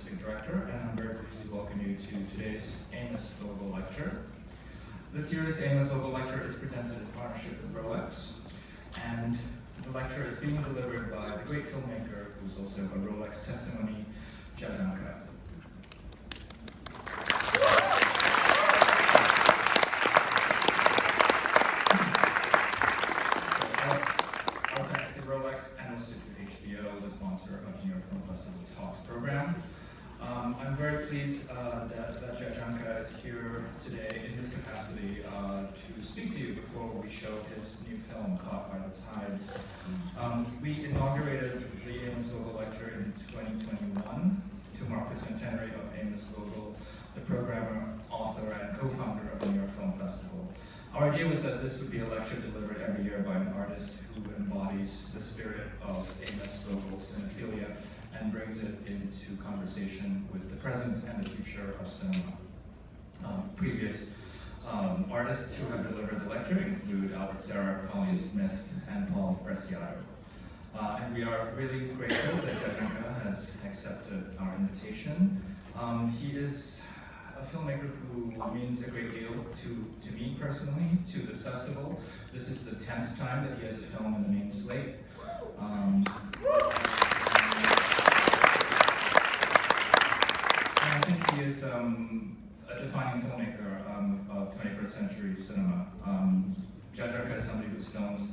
Artistic Director, and I'm very pleased to welcome you to today's Amos Vogel Lecture. This year's Amos Vogel Lecture is presented in partnership with Rolex, and the lecture is being delivered by the great filmmaker who's also a Rolex testimony, Jia Zhangke. Our thanks to Rolex and also to HBO, the sponsor of New York Film Festival Talks program. I'm very pleased that Jia Zhangke is here today in his capacity to speak to you before we show his new film, Caught by the Tides. We inaugurated the Amos Vogel Lecture in 2021 to mark the centenary of Amos Vogel, the programmer, author, and co-founder of the New York Film Festival. Our idea was that this would be a lecture delivered every year by an artist who embodies the spirit of Amos Vogel's cinephilia and brings it into conversation with the present and the future of cinema. Previous artists who have delivered the lecture include Albert Serra, Colleen Smith, and Paul Bresciato. And we are really grateful that Jia Zhangke has accepted our invitation. He is a filmmaker who means a great deal to me personally, to this festival. This is the 10th time that he has a film in the Main Slate. I think he is a defining filmmaker of 21st century cinema. Jia Zhangke is somebody whose films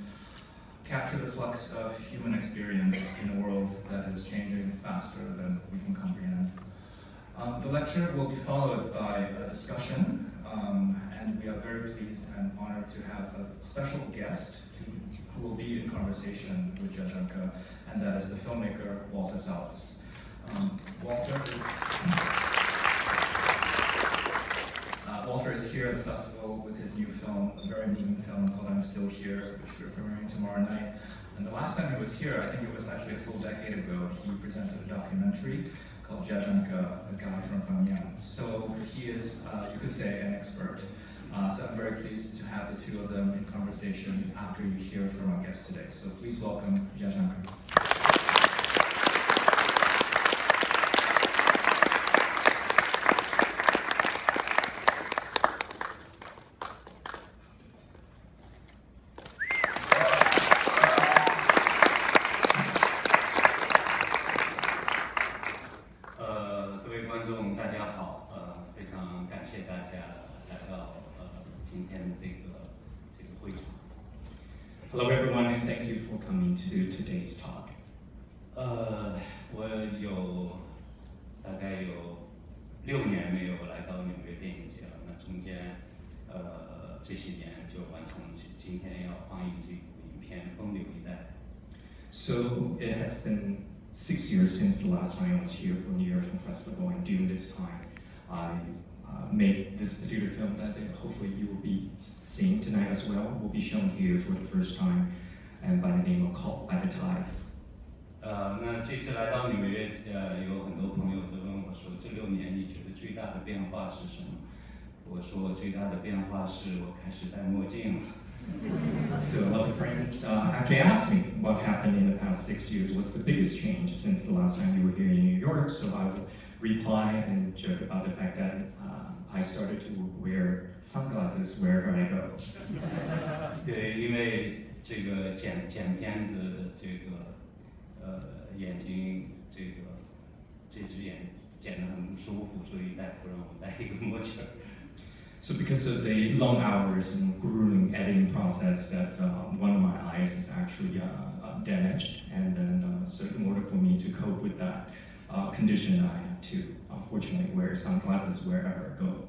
capture the flux of human experience in a world that is changing faster than we can comprehend. The lecture will be followed by a discussion, and we are very pleased and honored to have a special guest who will be in conversation with Jia Zhangke, and that is the filmmaker Walter Salles. Walter is here at the festival with his new film, a very moving film called I'm Still Here, which we're premiering tomorrow night. And the last time he was here, I think it was actually a full decade ago, he presented a documentary called Jia Zhangke, a guy from Pyongyang. So he is, you could say, an expert. So I'm very pleased to have the two of them in conversation after you hear from our guest today. So please welcome Jia Zhangke. Hello everyone, and thank you for coming to today's talk. 我大概有6年没有来到纽约电影节了。那中间这些年就完成今天要放映这部影片《风流一代》。So it has been 6 years since the last time I was here for New York Film Festival, and during this time, I made this particular film that hopefully you will be seeing tonight as well. Will be shown here for the first time, and by the name of Caught by the Tides. 那这次来到纽约，有很多朋友都问我说，这6年你觉得最大的变化是什么？我说最大的变化是我开始戴墨镜了。So a lot of friends actually asked me what happened in the past 6 years. What's the biggest change since the last time you were here in New York? So I would reply and joke about the fact that I started to wear sunglasses wherever I go. 对，因为这个剪片子，这个眼睛这只眼剪得很不舒服，所以大夫让我戴一个墨镜。So because of the long hours and grueling editing process, that one of my eyes is actually damaged, and then so in order for me to cope with that condition, I have to unfortunately wear sunglasses wherever I go.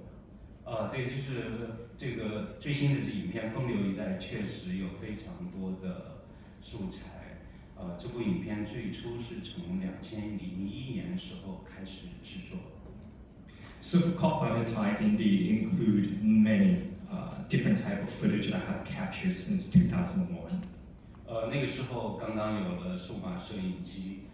对，就是这个最新的影片《风流一代》确实有非常多的素材。这部影片最初是从2001年的时候开始制作。So Caught by the Tides indeed include many different type of footage I have captured since 2001. 那个时候刚刚有了数码摄影机，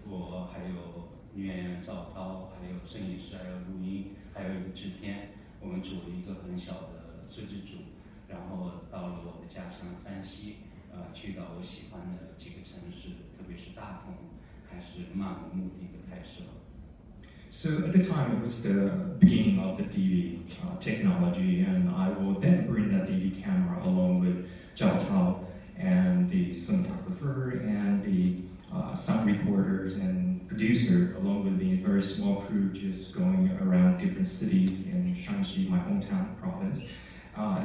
我还有女演员赵涛，还有摄影师，还有录音，还有一个制片，我们组了一个很小的摄制组，然后到了我的家乡山西，去到我喜欢的几个城市，特别是大同，开始漫无目的的拍摄。So at the time, it was the beginning of the DV technology, and I will then bring that DV camera along with Zhao Tao and the cinematographer and the sound recorders and producer, along with the very small crew, just going around different cities in Shanxi, my hometown province,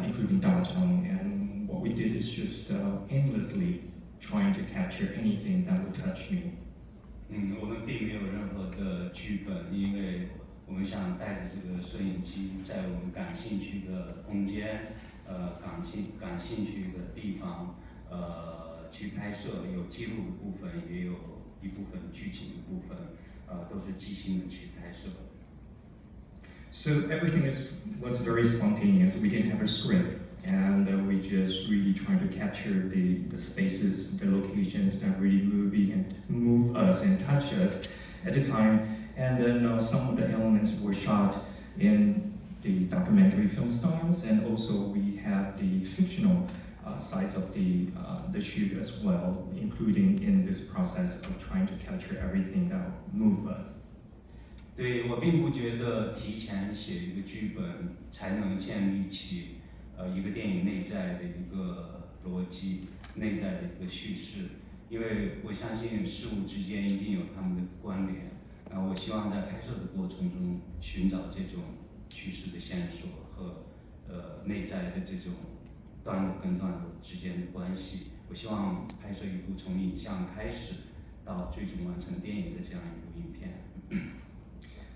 including Dazhong. And what we did is just aimlessly trying to capture anything that would touch me. 我们并没有任何的剧本，因为我们想带着这个摄影机，在我们感兴趣的空间，感兴趣的地方，去拍摄，有记录的部分，也有一部分剧情的部分，都是即兴的去拍摄。So everything was very spontaneous. We didn't have a script, and we just really tried to capture the spaces, the locations that really move us and touch us at the time. And then some of the elements were shot in the documentary film styles, and also we have the fictional sides of the shoot as well, including in this process of trying to capture everything that moves us. 对，我并不觉得提前写一个剧本才能建立起一个电影内在的一个逻辑、内在的一个叙事，因为我相信事物之间一定有它们的关联。我希望在拍摄的过程中寻找这种叙事的线索和内在的这种段落跟段落之间的关系。我希望拍摄一部从影像开始到最终完成电影的这样一部影片。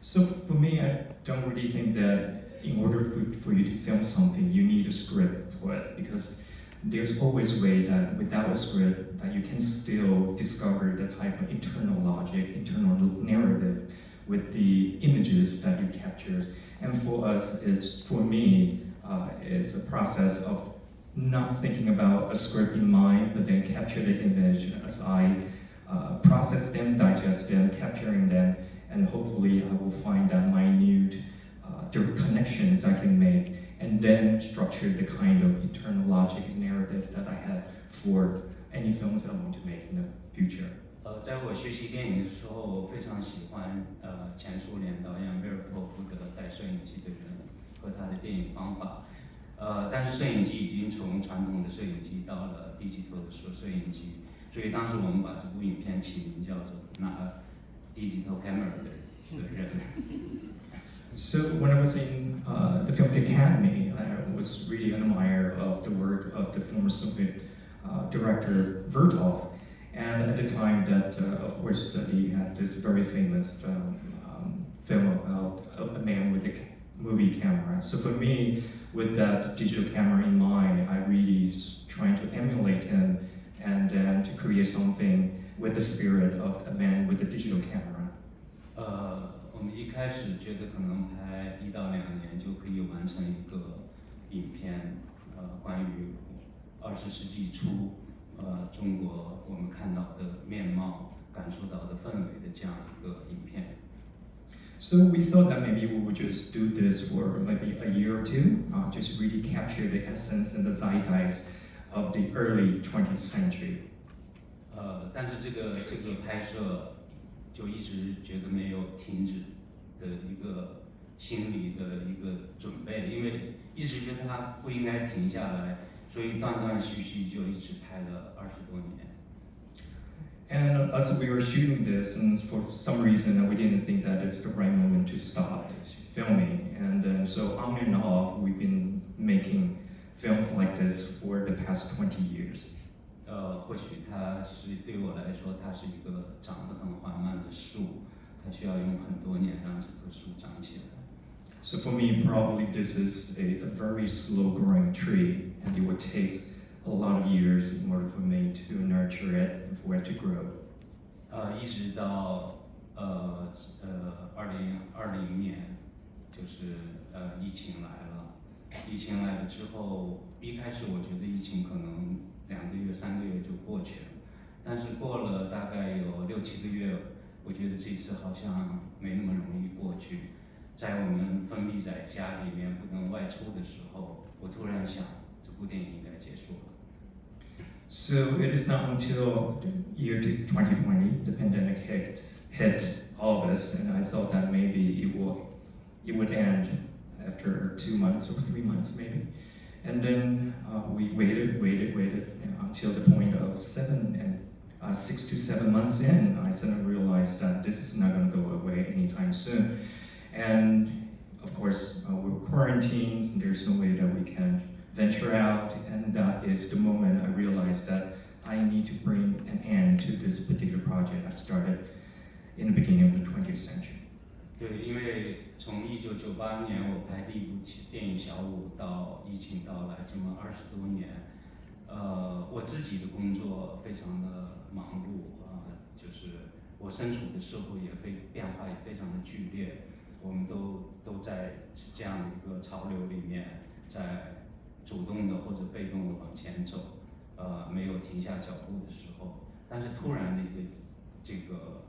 So for me, I don't really think that in order for you to film something, you need a script for it, because there's always a way that without a script, that you can still discover the type of internal logic, internal narrative with the images that you capture. And for us, for me, it's a process of not thinking about a script in mind, but then capture the image as I process them, digest them, capturing them, and hopefully I will find that minute direct connections I can make, and then structure the kind of internal logic and narrative that I have for any films that I want to make in the future. 在我学习电影的时候，我非常喜欢前苏联导演维尔托夫的带摄影机的人和他的电影方法。但是摄影机已经从传统的摄影机到了digital的摄影机，所以当时我们把这部影片起名叫做digital camera 的人。So when I was in the Film Academy, I was really an admirer of the work of the former Soviet director Vertov. And at the time that, of course, he had this very famous film about a man with a movie camera. So for me, with that digital camera in mind, I really trying to emulate him and then to create something with the spirit of a man with a digital camera. 我们一开始觉得可能拍1到2年就可以完成一个影片，关于20世纪初中国我们看到的面貌、感受到的氛围的这样一个影片。So we thought that maybe we would just do this for maybe a year or two, just really capture the essence and the zeitgeist of the early 20th century. 但是这个拍摄就一直觉得没有停止的一个心理的一个准备，因为一直觉得它不应该停下来，所以断断续续就一直拍了20多年。And as we were shooting this, and for some reason we didn't think that it's the right moment to stop filming. And so on and off, we've been making films like this for the past 20 years. 或许它是对我来说，它是一个长得很缓慢的树，它需要用很多年让这棵树长起来。So for me, probably this is a very slow-growing tree, and it would take a lot of years in order for me to nurture it and for it to grow. 一直到2020年，就是疫情来了。疫情来了之后，一开始我觉得疫情可能2个月、3个月就过去了，但是过了大概有6、7个月，我觉得这次好像没那么容易过去。在我们封闭在家里面不能外出的时候，我突然想，这部电影应该结束了。So it is not until the year 2020 the pandemic hit all of us, and I thought that maybe it would end after 2 months or 3 months maybe. And then we waited until the point of 6 to 7 months in. I suddenly realized that this is not going to go away anytime soon. And of course, we're quarantined, and there's no way that we can venture out, and that is the moment I realized that I need to bring an end to this particular project I started in the beginning of the 20th century. 对，因为从1998年我拍第一部电影《小五》到疫情到来这么20多年，我自己的工作非常的忙碌就是我身处的社会变化也非常的剧烈，我们都在这样的一个潮流里面，在主动的或者被动的往前走，没有停下脚步的时候，但是突然的这个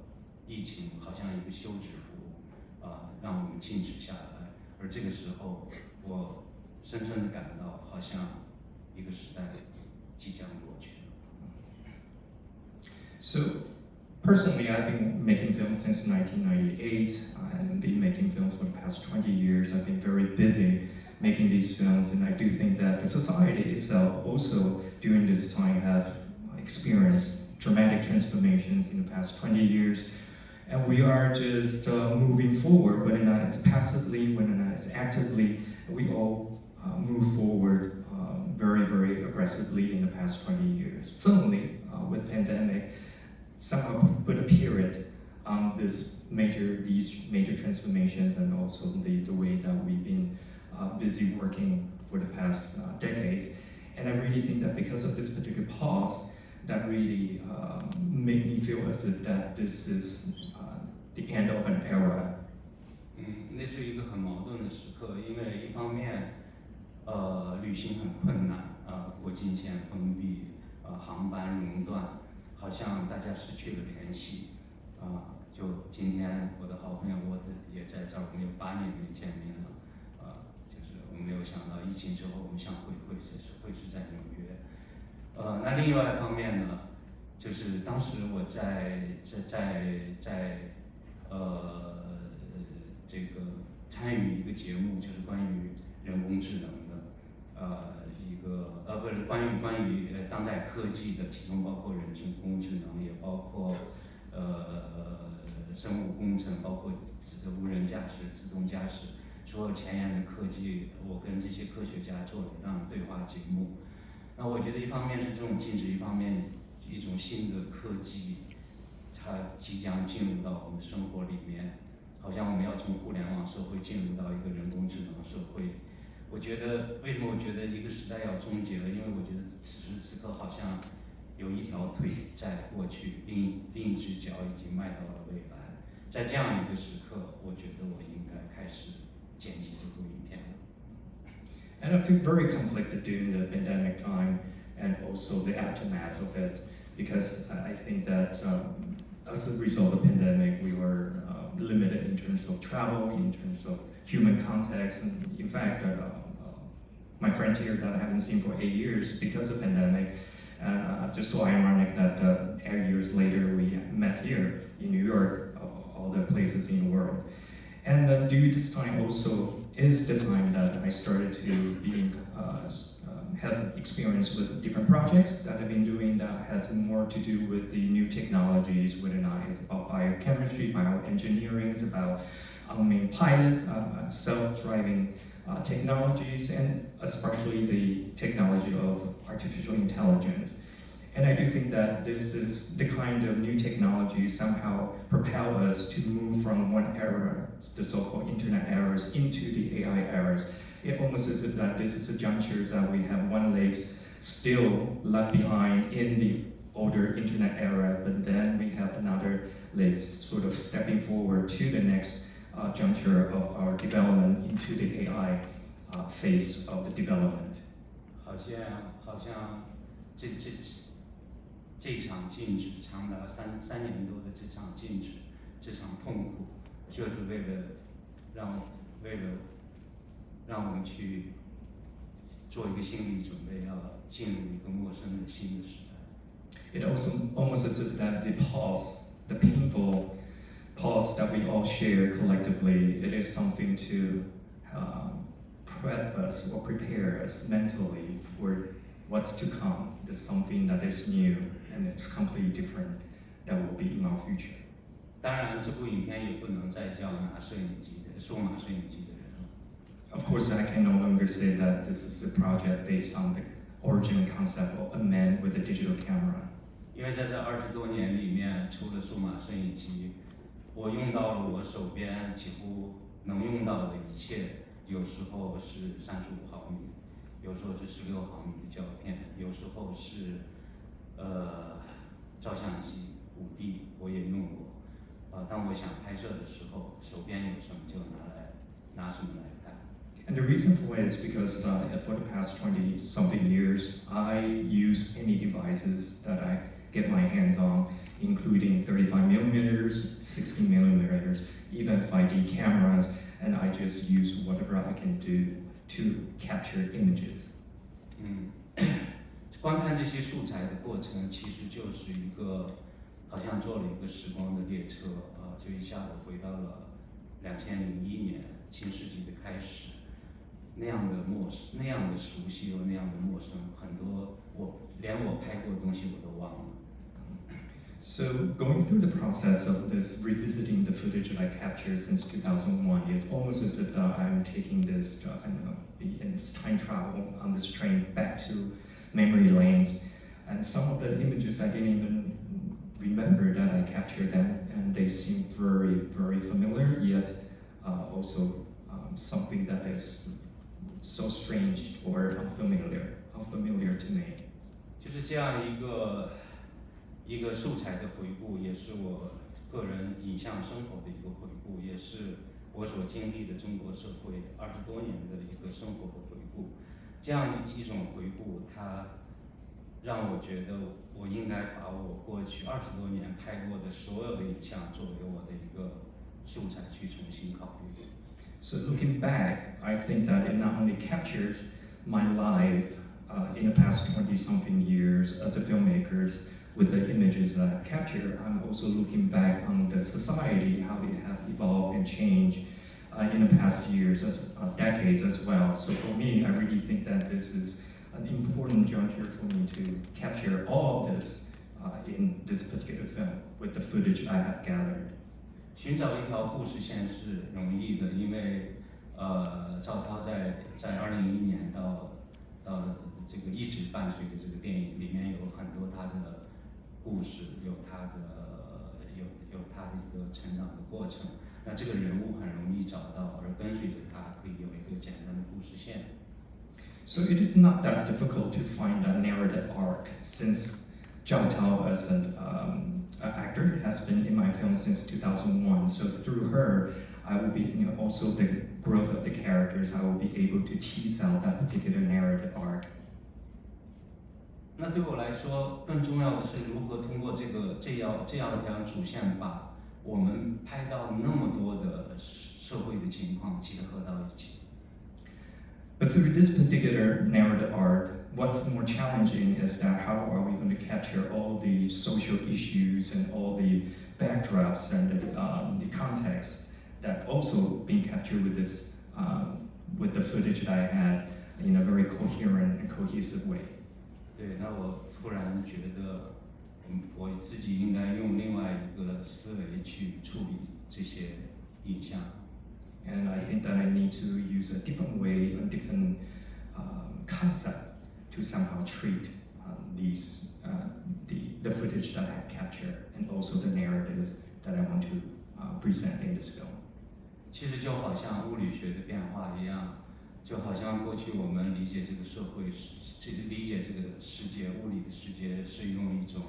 疫情好像一个休止符，让我们静止下来，而这个时候，我深深的感到好像一个时代即将过去。So, personally, I've been making films since 1998, and been making films for the past 20 years. I've been very busy making these films, and I do think that the society itself also during this time have experienced dramatic transformations in the past 20 years. And we are just moving forward, whether or not it's passively, whether or not it's actively, we all move forward very, very aggressively in the past 20 years. Suddenly, with pandemic, somehow put a period on these major transformations, and also the way that we've been busy working for the past decades. And I really think that because of this particular pause, that really made me feel as if that this is the end of an era. 那是一个很矛盾的时刻，因为一方面，旅行很困难，国境线封闭，航班熔断，好像大家失去了联系，就今天我的好朋友沃特也在这儿，我们有8年没见面了，就是我没有想到疫情之后我们相会是在纽约，那另外一方面呢，就是当时我在这个参与一个节目，就是关于人工智能的，不是关于当代科技的，其中包括人工智能，也包括生物工程，包括无人驾驶、自动驾驶，所有前沿的科技，我跟这些科学家做了一档对话节目。那我觉得一方面是这种禁止，一方面一种新的科技，它即将进入到我们的生活里面，好像我们要从互联网社会进入到一个人工智能社会。我觉得为什么我觉得一个时代要终结了？因为我觉得此时此刻好像有一条腿在过去，另一只脚已经迈到了未来。在这样一个时刻，我觉得我应该开始剪辑这部影片了。And I feel very conflicted during the pandemic time and also the aftermath of it, because I think that as a result of the pandemic, we were limited in terms of travel, in terms of human context, and in fact, my friend here that I haven't seen for 8 years because of the pandemic, just so ironic that 8 years later we met here in New York, of all the places in the world. And during this time also is the time that I started to have experience with different projects that I've been doing that has more to do with the new technologies, whether or not it's about biochemistry, bioengineering, it's about unmanned pilot, self-driving technologies, and especially the technology of artificial intelligence. And I do think that this is the kind of new technology somehow propel us to move from one era, the so-called internet eras, into the AI eras. It almost as if that this is a juncture that we have one leg still left behind in the older internet era, but then we have another leg sort of stepping forward to the next juncture of our development into the AI phase of the development. 好像这场静止长达3年多的这场静止，这场痛苦，就是为了让我们去做一个心理准备，要进入一个陌生的新的时代。it also almost as if that the pause, the painful pause that we all share collectively, it is something to prep us or prepare us mentally for what's to come. It's something that is new and it's completely different that will be in our future. 当然，这部影片也不能再叫拿摄影机的数码摄影机的人了。Of course, I can no longer say that this is a project based on the original concept of a man with a digital camera. 因为在这20多年里面，除了数码摄影机，我用到了我手边几乎能用到的一切。有时候是35毫米，有时候是16毫米的胶片，有时候是照相机5D，我也用过。当我想拍摄的时候，手边有什么就拿什么来拍。And the reason for it is because for the past 20-something years, I use any devices that I get my hands on, including 35 millimeters, 60 millimeters, even 5D cameras, and I just use whatever I can do to capture images. 观看这些素材的过程，其实就是一个，好像坐了一个时光的列车，就一下子回到了2001年新世纪的开始，那样的那样的熟悉又那样的陌生，很多连我拍过的东西我都忘了。So going through the process of this, revisiting the footage that I captured since 2001, it's almost as if I'm taking this, in this time travel on this train back to memory lanes. And some of the images I didn't even remember that I captured them, and they seem very, very familiar, yet also something that is so strange or unfamiliar to me. 就是这样一个素材的回顾，也是我个人影像生活的一个回顾，也是我所经历的中国社会20多年的一个生活的回顾。这样一种回顾，它让我觉得我应该把我过去20多年拍过的所有的影像作为我的一个素材去重新考虑。So looking back, I think that it not only captures my life in the past 20-something years as a filmmaker with the images that I've captured, I'm also looking back on the society, how it has evolved and changed in the past years, decades as well. So for me, I really think that this is an important juncture for me to capture all of this in this particular film with the footage I have gathered. 寻找一条故事线是容易的，因为赵涛在2001年到这个一直伴随着这个电影里面有很多他的故事，有他的一个成长的过程。那这个人物很容易找到，而跟随着他可以有一个简单的故事线。So it is not that difficult to find a narrative arc, since Zhao Tao as an actor has been in my film since 2001. So through her, I will be, also the growth of the characters, I will be able to tease out that particular narrative arc. 那对我来说，更重要的是如何通过这样一条主线，把我们拍到那么多的社会的情况结合到一起。But through this particular narrative arc, what's more challenging is that how are we going to capture all the social issues and all the backdrops and the context that also being captured with this with the footage that I had in a very coherent and cohesive way. 对，那我突然觉得，我自己应该用另外一个思维去处理这些影像。And I think that I need to use a different way, a different concept to somehow treat the footage that I have captured and also the narratives that I want to present in this film. 其实就好像物理学的变化一样，就好像过去我们理解这个社会理解这个世界，物理的世界是用一种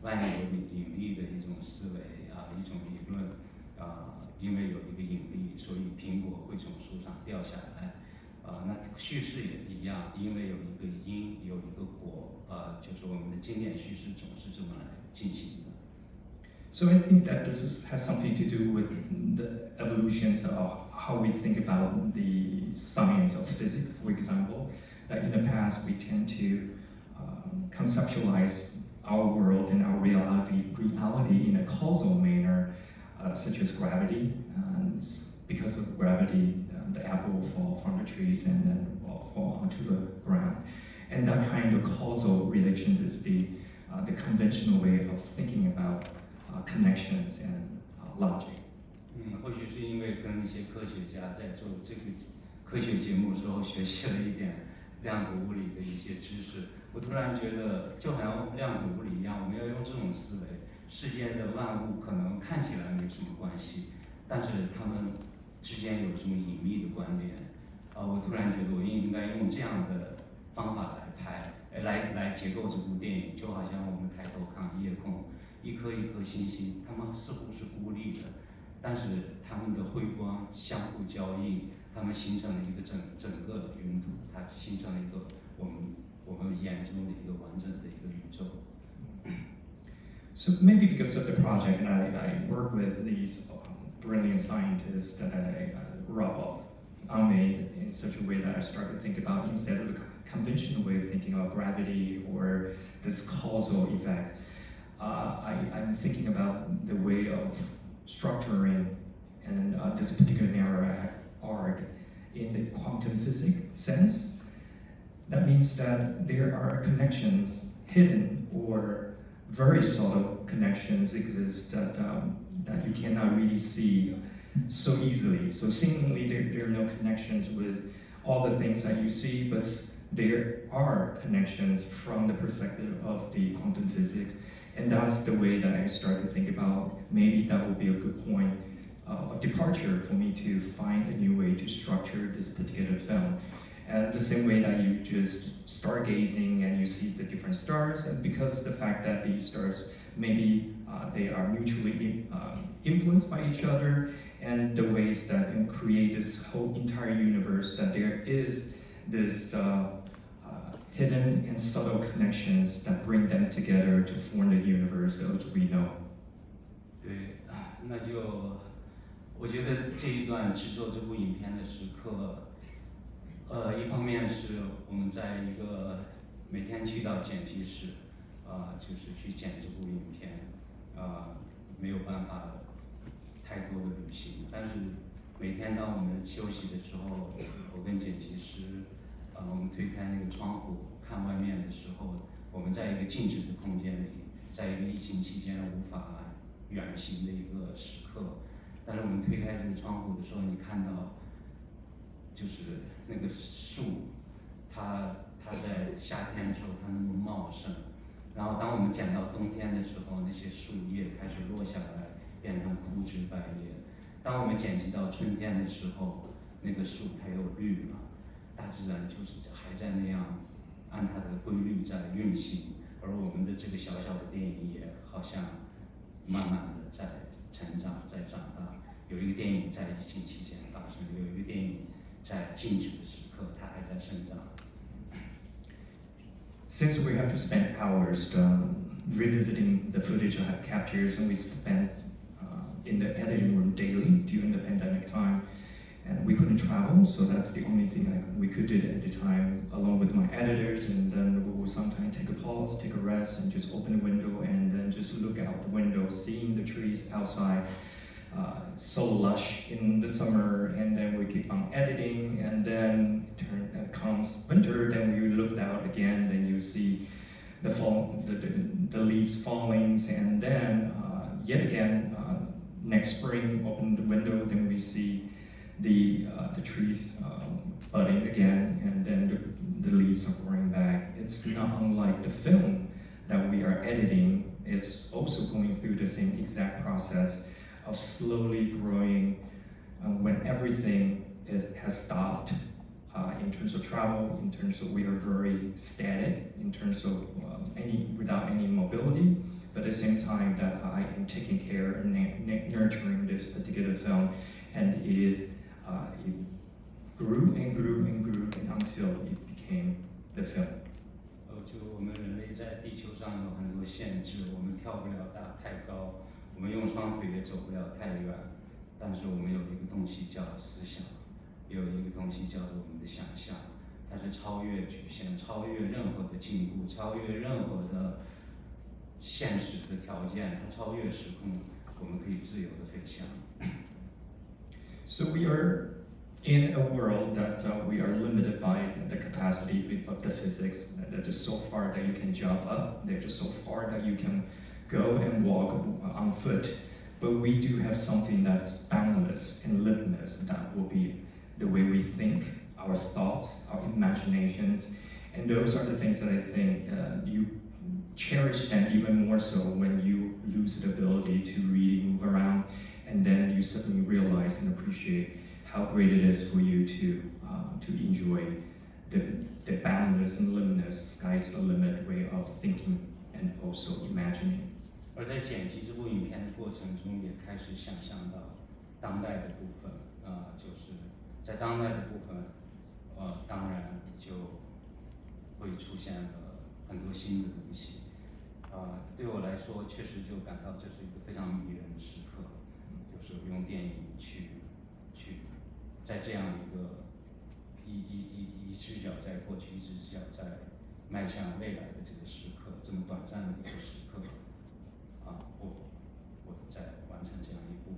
万有引力的一种思维一种理论因为有一个引力，所以苹果会从树上掉下来那叙事也一样，因为有一个因，有一个果就是我们的经典叙事总是这么来进行的。So I think that this has something to do with the evolutions of how we think about the science of physics, for example. That in the past we tend to conceptualize our world and our reality in a causal manner, such as gravity. Because of gravity, the apple will fall from the trees and then will fall onto the ground. And that kind of causal relations is the conventional way of thinking about connections and logic. 或许是因为跟一些科学家在做这个科学节目的时候学习了一点量子物理的一些知识，我突然觉得就好像量子物理一样，我们要用这种思维，世间的万物可能看起来没什么关系，但是它们之间有这种隐秘的关联。我突然觉得我应该用这样的方法来拍，来结构这部电影，就好像我们抬头看夜空，一颗一颗星星，它们似乎是孤立的，但是它们的辉光相互交映，它们形成了一个整个的云图，它形成了一个我们眼中的一个完整的一个宇宙。So maybe because of the project, and I work with these brilliant scientists that I rub off on me in such a way that I start to think about, instead of the conventional way of thinking about gravity or this causal effect, I'm thinking about the way of structuring and this particular narrow arc in the quantum physics sense. That means that there are connections, hidden or very subtle connections exist that you cannot really see so easily. So seemingly there are no connections with all the things that you see, but there are connections from the perspective of the quantum physics. And that's the way that I start to think about, maybe that will be a good point of departure for me to find a new way to structure this particular film. And the same way that you just stargazing and you see the different stars, and because the fact that these stars, maybe they are mutually influenced by each other, and the ways that create this whole entire universe, that there is this hidden and subtle connections that bring them together to form the universe that we know. 对，那就我觉得这一段制作这部影片的时刻。一方面是我们在一个每天去到剪辑室，就是去剪这部影片，没有办法太多的旅行，但是每天当我们休息的时候，我跟剪辑师，我们推开那个窗户看外面的时候，我们在一个静止的空间里，在一个疫情期间无法远行的一个时刻，但是我们推开这个窗户的时候，你看到。就是那个树，它在夏天的时候它那么茂盛，然后当我们剪到冬天的时候，那些树叶开始落下来，变成枯枝败叶。当我们剪辑到春天的时候，那个树它又绿了，大自然就是还在那样按它的规律在运行，而我们的这个小小的电影也好像慢慢的在成长，在长大。有一个电影在疫情期间发生，有一个电影。在静止的时刻，它还在生长。Since we have to spend hours revisiting the footage I have captured, and we spent in the editing room daily during the pandemic time, and we couldn't travel, so that's the only thing we could do at the time, along with my editors, and then we will sometimes take a pause, take a rest, and just open the window, and then just look out the window, seeing the trees outside. So lush in the summer, and then we keep on editing, and then comes winter, then we looked out again, then you see the leaves falling, and then yet again next spring, open the window, then we see the trees budding again, and then the leaves are growing back. It's not unlike the film that we are editing. It's also going through the same exact process of slowly growing when everything has stopped in terms of travel, in terms of we are very static, in terms of without any mobility, but at the same time that I am taking care and nurturing this particular film, and it grew and grew and grew until it became the film. 就我们人类在地球上有很多限制，我们跳不了太高。我们用双腿也走不了太远，但是我们有一个东西叫思想，有一个东西叫做我们的想象，它是超越局限，超越任何的进步，超越任何的现实的条件，它超越时空，我们可以自由的飞翔。So we are in a world that we are limited by the capacity of the physics. There's just so far that you can jump up. There's just so far that you can go and walk on foot. But we do have something that's boundless and limitless. That will be the way we think, our thoughts, our imaginations. And those are the things that I think you cherish them even more so when you lose the ability to really move around, and then you suddenly realize and appreciate how great it is for you to enjoy the boundless and limitless, sky's the limit way of thinking and also imagining. 而在剪辑这部影片的过程中，也开始想象到当代的部分，就是在当代的部分，当然就会出现了很多新的东西。对我来说，确实就感到这是一个非常迷人的时刻，就是用电影去在这样一个一只脚在过去，一只脚在迈向未来的这个时刻，这么短暂的一个时刻，我在完成这样一部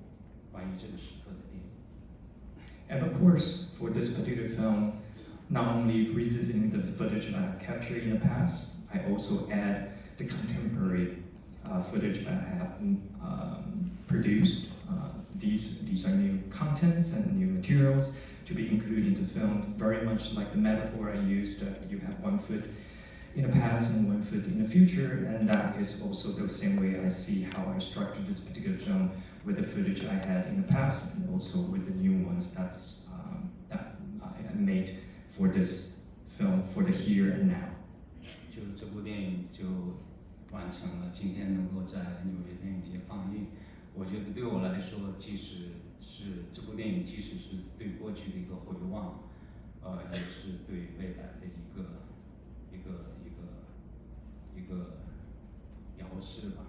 关于这个时刻的电影。And of course, for this particular film, not only revisiting the footage that I captured in the past, I also add the contemporary footage that I have produced. These are new contents and new materials to be included in the film, very much like the metaphor I used, that you have 1 foot in the past and 1 foot in the future, and that is also the same way I see how I structured this particular film with the footage I had in the past and also with the new ones that I made for this film, for the here and now. 就这部电影就完成了，今天能够在纽约电影节放映，我觉得对我来说，即使是这部电影，即使是对过去的一个回望，也是对未来的一个遥示吧。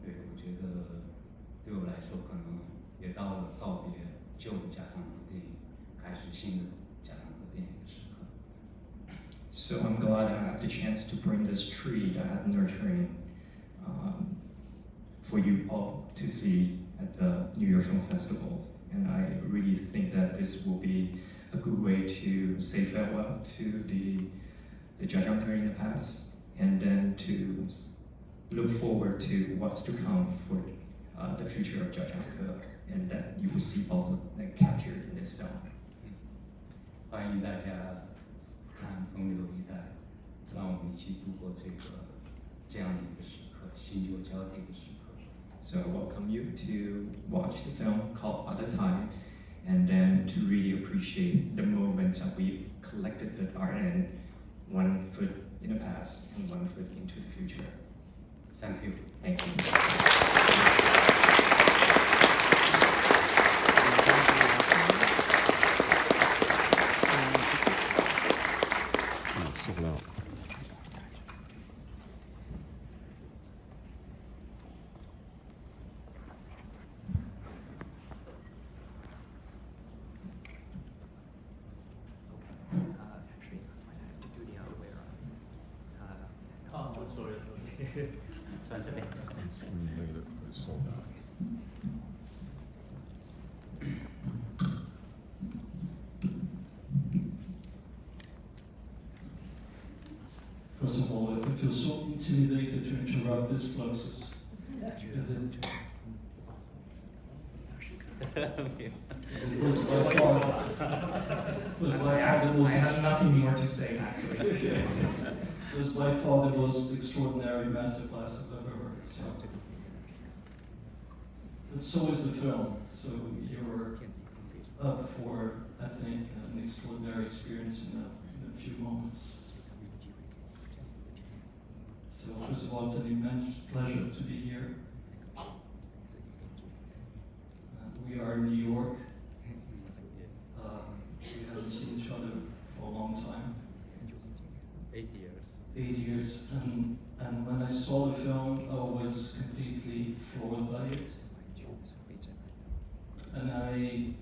对，我觉得对我来说，可能也到了告别旧的家乡的电影，开始新的家乡的电影的时刻。So I'm glad I have the chance to bring this tree that I have nurturing for you all to see at the New York Film Festivals. And I really think that this will be a good way to say farewell to the Jia Zhangke in the past, and then to look forward to what's to come for the future of Jia Zhangke, and that you will see both of them captured in this film. 欢迎大家看《风流一代》，让我们一起度过这样的一个时刻，新旧交替的时刻。So I welcome you to watch the film called Other.8, and then to really appreciate the moment that we collectively are in, 1 foot in the past and 1 foot into the future. Thank you. Thank you. 塑料。First of all, I feel so intimidated to interrupt this fluxus. I have nothing more to say actually. It was by far the most extraordinary masterclass I've ever heard. But so is the film. So you're up for, I think, an extraordinary experience in a few moments. So first of all, it's an immense pleasure to be here. We are in New York. We haven't seen each other for a long time. 8 years. 8 years. And when I saw the film, I was completely floored by it. And I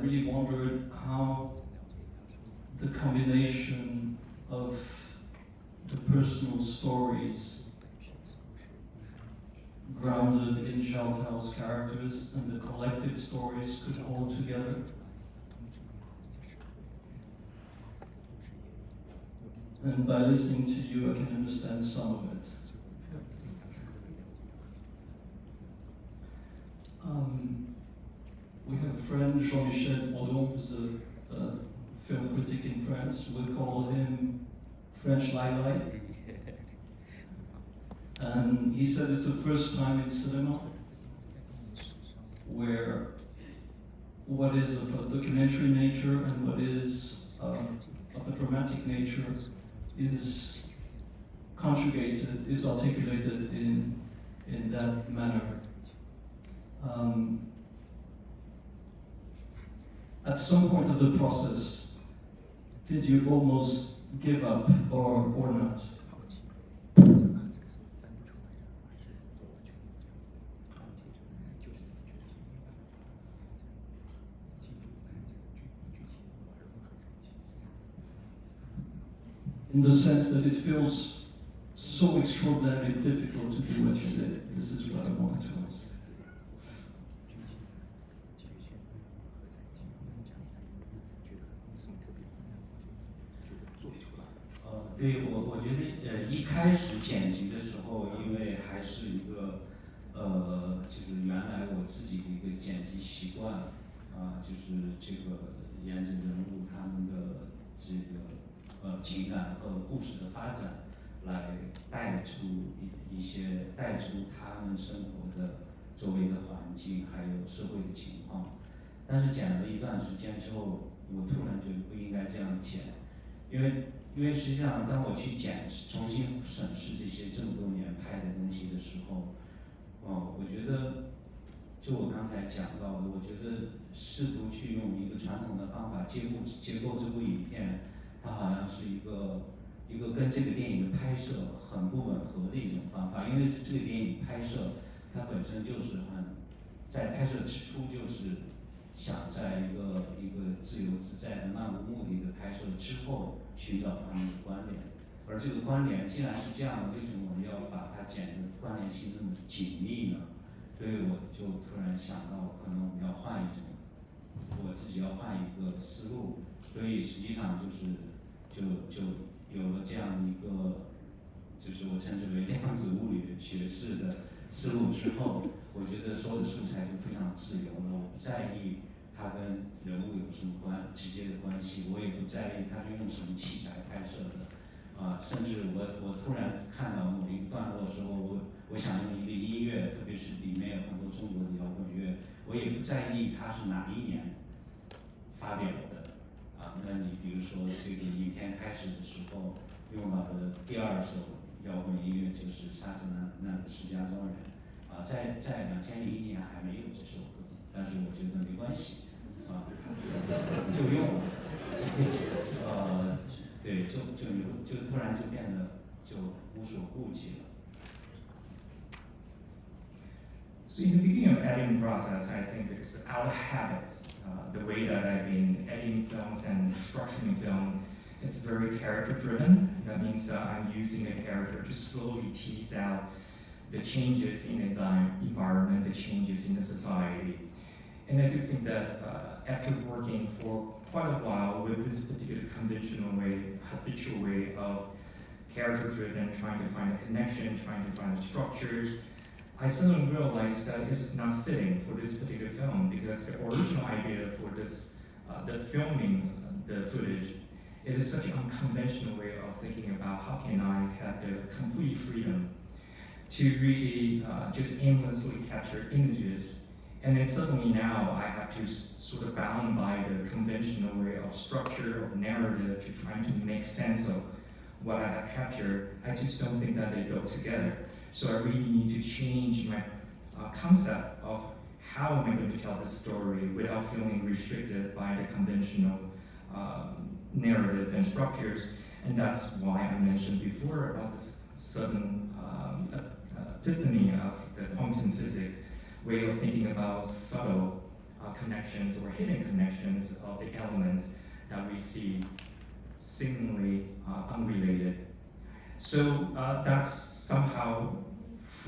really wondered how the combination of the personal stories grounded in Zhao Tao's characters, and the collective stories could hold together. And by listening to you, I can understand some of it. We have a friend, Jean-Michel, who's a film critic in France. We call him French Lai. And he said it's the first time in cinema where what is of a documentary nature and what is of a dramatic nature is conjugated, is articulated in that manner. At some point of the process, did you almost give up or not? In the sense that it feels so extraordinarily difficult to do what you did. This is what I wanted to ask.对我觉得一开始剪辑的时候，因为还是一个就是原来我自己的一个剪辑习惯就是这个沿着人物他们的这个情感和故事的发展，来带出带出他们生活的周围的环境，还有社会的情况。但是剪了一段时间之后，我突然觉得不应该这样剪，因为实际上当我去重新审视这么多年拍的东西的时候，我觉得就我刚才讲到的，我觉得试图去用一个传统的方法结构这部影片，它好像是一个跟这个电影的拍摄很不吻合的一种方法，因为这个电影拍摄它本身就是在拍摄之初就是想在一个自由自在的漫无目的的拍摄之后寻找他们的关联，而这个关联既然是这样的，为什么我们要把它剪得关联性那么紧密呢？所以我就突然想到，可能我们要换一种，我自己要换一个思路，所以实际上就有了这样一个，就是我称之为量子物理学式的思路之后，我觉得所有的素材就非常自由了，我不在意它跟人物有什么直接的关系，我也不在意它是用什么器材拍摄的，甚至我突然看到某一个段落的时候，我想用一个音乐，特别是里面有很多中国的摇滚乐，我也不在意它是哪一年发表的，那你比如说这个影片开始的时候用到的第二首摇滚音乐就是莎士那的《石家庄人》，在2001年还没有这首歌，但是我觉得没关系，就用，对，就突然就变得就无所顾忌了。So in the beginning of editing process, I think because out of habit, the way that I've been editing films and structuring film, it's very character-driven. That means I'm using a character to slowly tease out the changes in the environment, the changes in the society. And I do think that after working for quite a while with this particular conventional way, habitual way of character-driven, trying to find a connection, trying to find the structures, I suddenly realized that it is not fitting for this particular film because the original idea for this, the filming the footage, it is such an unconventional way of thinking about how can I have the complete freedom to really just aimlessly capture images. And then suddenly now I have to sort of bound by the conventional way of structure, of narrative, to trying to make sense of what I have captured. I just don't think that they go together. So I really need to change my concept of how am I going to tell this story without feeling restricted by the conventional narrative and structures. And that's why I mentioned before about this sudden epiphany of the quantum physics way of thinking about subtle connections or hidden connections of the elements that we see seemingly unrelated. So that's somehow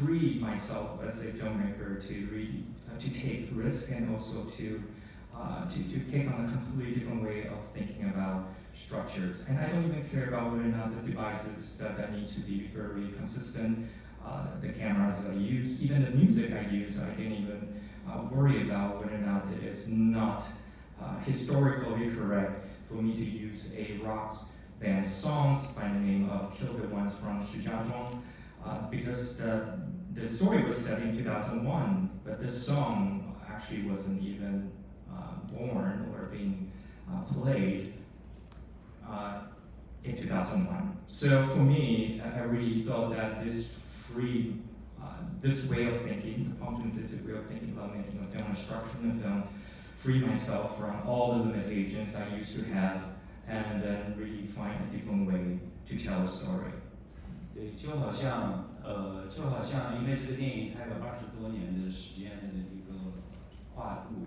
free myself as a filmmaker to really to take risk and also to take on a completely different way of thinking about structures. And I don't even care about whether or not the devices that need to be very consistent, the cameras that I use, even the music I use, I didn't even worry about whether or not it is not historically correct for me to use a rock band songs by the name of Kill the Ones from Jia Zhangke, because the story was set in 2001, but this song actually wasn't even born or being played in 2001. So for me, I really thought that this free, this way of thinking, the quantum-physics way of thinking about making a film and structuring a film, free myself from all the limitations I used to have, and then really find a different way to tell a story. 对，就好像因为这个电影它有20多年的时间的一个跨度，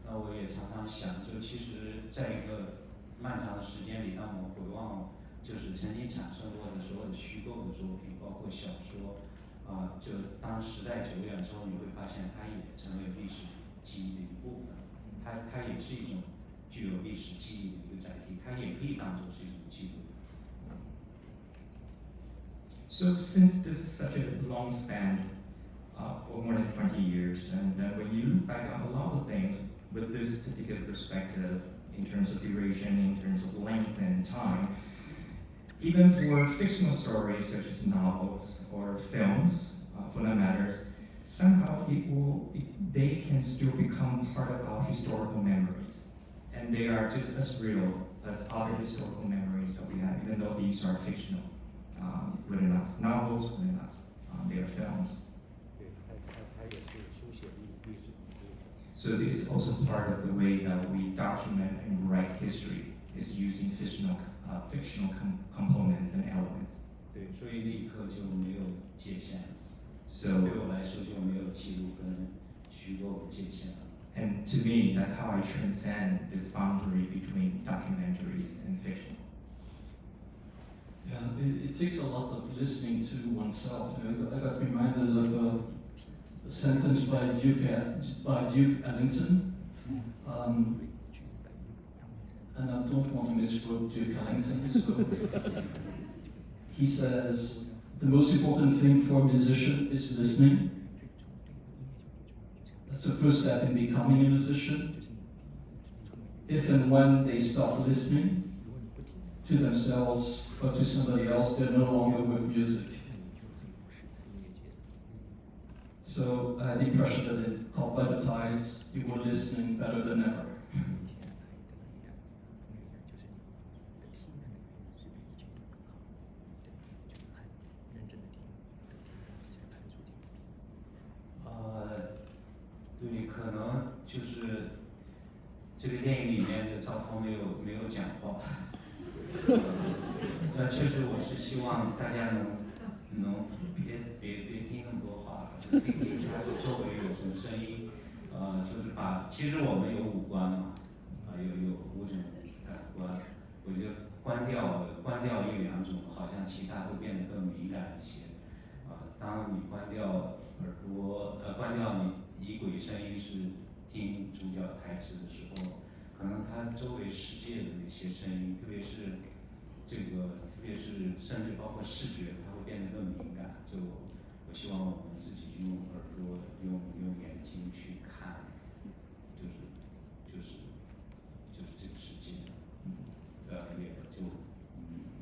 那我也常常想，就其实在一个漫长的时间里，当我们回望就是曾经产生过的所有的虚构的作品，包括小说，就当时代久远之后，你会发现它也成为历史记忆的一部分，它也是一种具有历史记忆的一个载体，它也可以当做是一种记录。So since this is such a long span for more than 20 years, and when you look back on a lot of things with this particular perspective in terms of duration, in terms of length and time, even for fictional stories such as novels or films, for that matter, somehow they can still become part of our historical memories. And they are just as real as other historical memories that we have, even though these are fictional. Whether or not it's novels, whether or not they are films. So it's also part of the way that we document and write history, is using fictional components and elements. 对，所以那一刻就没有界限了。 So 对我来说就没有记录跟虚构的界限了。 And to me, that's how I transcend this boundary between documentaries and fiction. Yeah, it takes a lot of listening to oneself. I got reminded of a sentence by Duke Ellington, and I don't want to misquote Duke Ellington, so he says, the most important thing for a musician is listening. That's the first step in becoming a musician. If and when they stop listening to themselves or to somebody else, they're no longer with music. So I had the impression that it caught by the tides, you were listening better than ever. Uh, 对，可能就是这个电影里面的赵涛没有讲话。但确实我是希望大家能别听那么多话，听他周围有什么声音，就是其实我们有五官嘛，有5种感官，我觉得关掉1、2种，好像其他会变得更敏感一些。当你关掉耳朵，关掉你仪轨声音是听主角台词的时候，可能他周围世界的那些声音，特别是甚至包括视觉，它会变得更敏感。就我希望我们自己用耳朵、用眼睛去看，就是这个世界，也就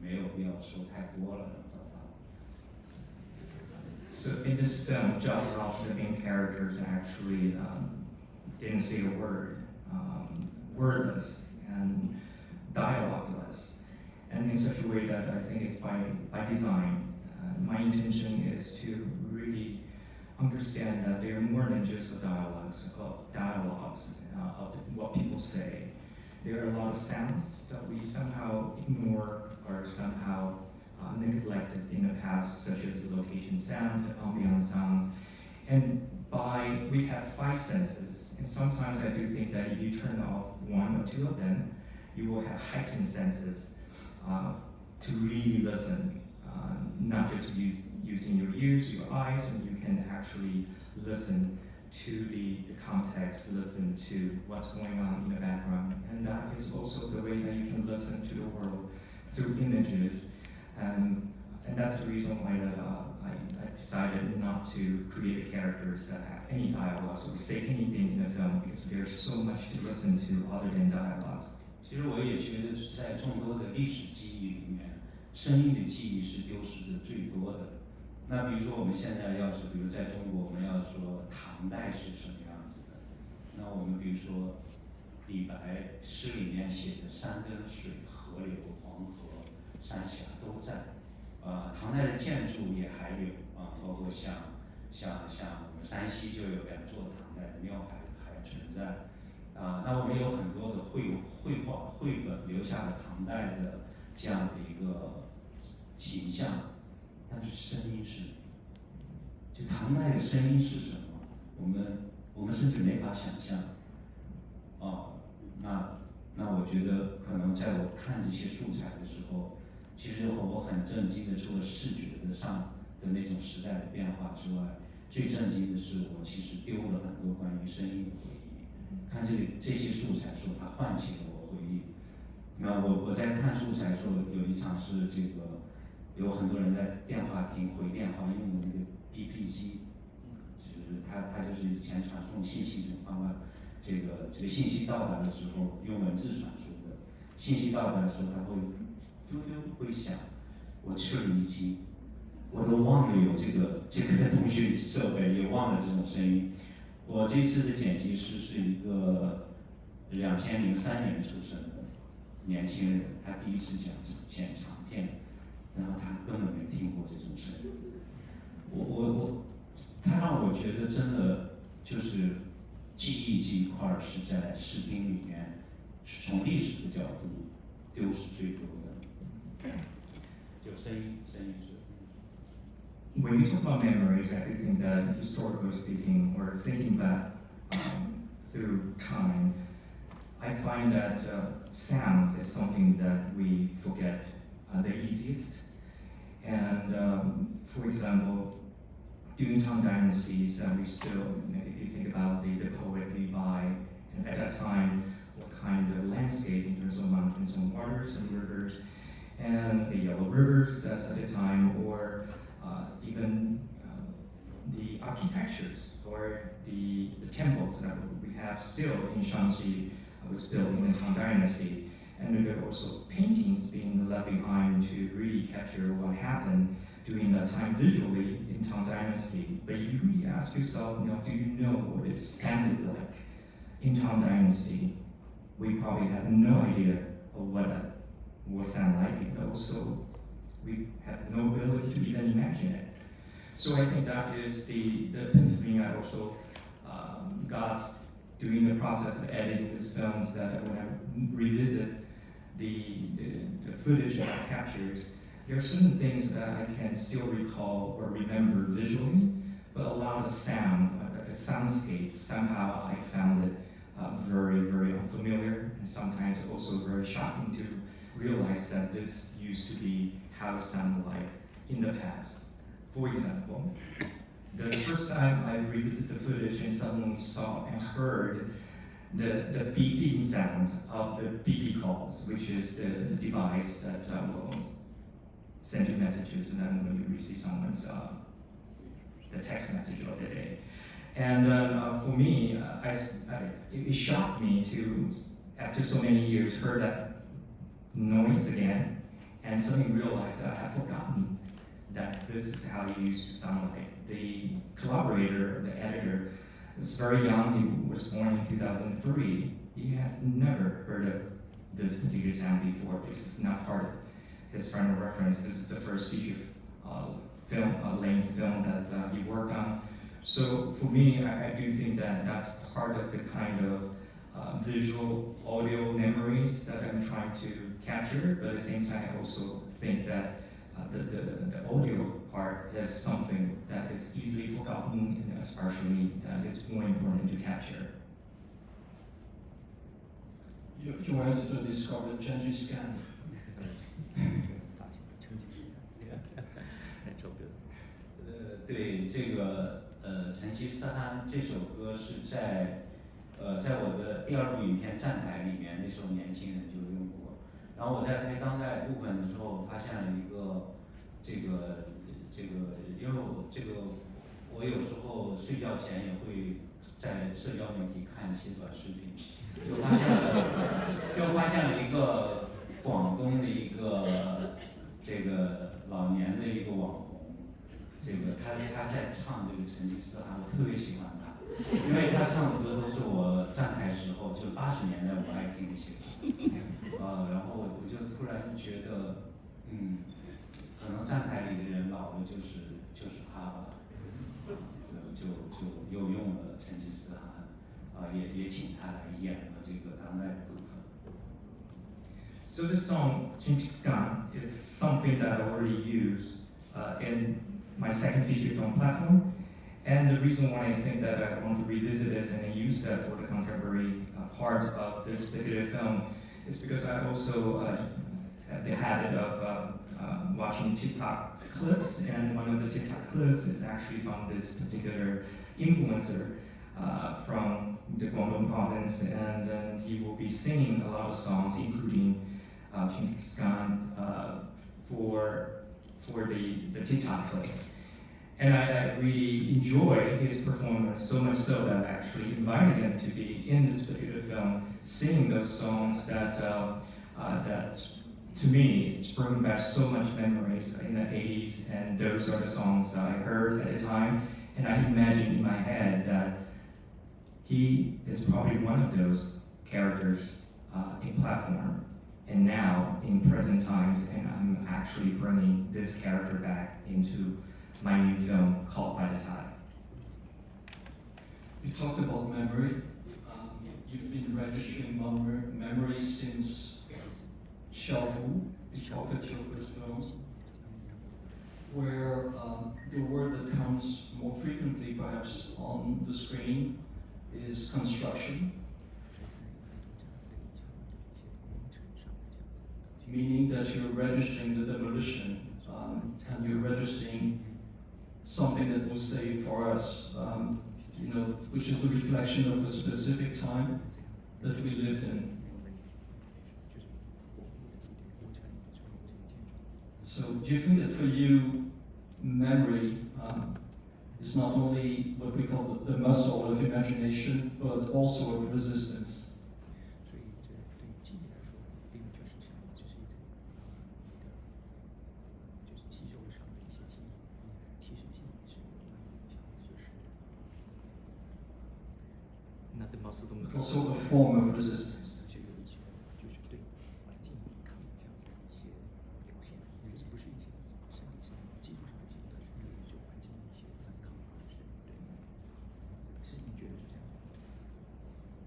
没有必要说太多了。 So in this film, Zhao Tao, the main characters, actually didn't say a word, wordless and dialogueless, and in such a way that I think it's by design. My intention is to really understand that they're more than just dialogues of what people say. There are a lot of sounds that we somehow ignore or somehow neglected in the past, such as the location sounds, the ambient sounds. And we have 5 senses, and sometimes I do think that if you turn off 1 or 2 of them, you will have heightened senses to really listen not just using your ears, your eyes, and you can actually listen to the context, listen to what's going on in the background. And that is also the way that you can listen to the world through images. And that's the reason why that I decided not to create characters that have any dialogues or say anything in the film, because there's so much to listen to other than dialogues. 其实我也觉得是在众多的历史记忆里面，声音的记忆是丢失的最多的。那比如说我们现在要是，比如在中国，我们要说唐代是什么样子的，那我们比如说李白诗里面写的山跟水、河流、黄河、山峡都在，唐代的建筑也还有包括像我们山西就有2座唐代的庙还存在。那我们有很多的绘画、绘本留下了唐代的这样的一个形象，但是声音是，就唐代的声音是什么？我们甚至没法想象。那我觉得可能在我看这些素材的时候，其实我很震惊的，除了视觉的上的那种时代的变化之外，最震惊的是我其实丢了很多关于声音的回忆。看这些素材的时候，它唤起了我回忆。那我在看素材的时候，有一场是这个，有很多人在电话亭回电话用的那个 BP 机，就是它就是以前传送信息这种方法，这个信息到达的时候用文字传输的，信息到达的时候它会丢丢会响，我吃了一惊，我都忘了有这个通讯设备，也忘了这种声音。我这次的剪辑师是一个2003年出生的年轻人，他第一次剪长片，然后他根本没听过这种声音。他让我觉得真的就是记忆这一块是在视听里面，从历史的角度丢失最多的，就声音是。When you talk about memories, I think that historically speaking, or thinking back through time, I find that sound is something that we forget the easiest. And for example, during Tang dynasties, we still, if you think about the poet Li Bai, and at that time, what kind of landscape in terms of mountains and waters and rivers, and the yellow rivers at the time, or even the architectures or the temples that we have still in Shaanxi was built in the Tang Dynasty. And there are also paintings being left behind to really capture what happened during that time visually in Tang Dynasty. But you really ask yourself, do you know what it sounded like in Tang Dynasty? We probably have no idea of what that will sound like, and also we have no ability to even imagine it. So I think that is the thing I also got during the process of editing these films, that when I revisit the footage that I captured, there are certain things that I can still recall or remember visually, but a lot of sound, the soundscape, somehow I found it very, very unfamiliar, and sometimes also very shocking to realize that this used to be how it sounded like in the past. For example, the first time I revisited the footage and suddenly saw and heard the beeping sounds of the BP calls, which is the device that will send you messages, and then when you receive someone's the text message of the day. And for me, it shocked me to, after so many years, heard that noise again, and suddenly realized that I had forgotten that this is how it used to sound like. The collaborator, the editor, was very young. He was born in 2003. He had never heard of this particular sound before. This is not part of his frame of reference. This is the first feature length film that he worked on. So for me, I do think that that's part of the kind of visual audio memories that I'm trying to capture, but at the same time, I also think that the audio part is something that is easily forgotten, and especially it's more important to capture. Your editor discovered Gengis Khan. 对这个成吉思汗这首歌是在我的第2部影片站台里面，那时候年轻人就用过。然后我在拍当代部分的时候，发现了一个这个，因为我有时候睡觉前也会在社交媒体看一些短视频，就发现了一个广东的一个这个老年的一个网红，这个他在唱这个成吉思汗，我特别喜欢他，因为他唱的歌都是我站台时候就80年代我爱听的一些歌，然后我就突然觉得，可能站台里的人老的就是他吧，就又用了成吉思汗，也请他来演了这个当代的部分。So this song, Genghis Khan, is something that I already use in my second feature film platform. And the reason why I think that I want to revisit it and use that for the contemporary parts of this particular film is because I also have the habit of watching TikTok clips, and one of the TikTok clips is actually from this particular influencer from the Guangdong province, and then he will be singing a lot of songs, including Genghis Khan for the TikTok clips. And I really enjoy his performance so much so that I actually invited him to be in this particular film, singing those songs that to me bring back so much memories in the 80s, and those are the songs that I heard at the time, and I imagine in my head that he is probably one of those characters in platform, and now in present times, and I'm actually bringing this character back into my new film called By the Tide. You talked about memory. You've been registering memory since Xiao Fu, the puppet, your first film, where the word that comes more frequently perhaps on the screen is construction, meaning that you're registering the demolition, and you're registering something that will stay for us, which is the reflection of a specific time that we lived in. So do you think that for you, memory is not only what we call the muscle of imagination, but also of resistance? Also a form of resistance.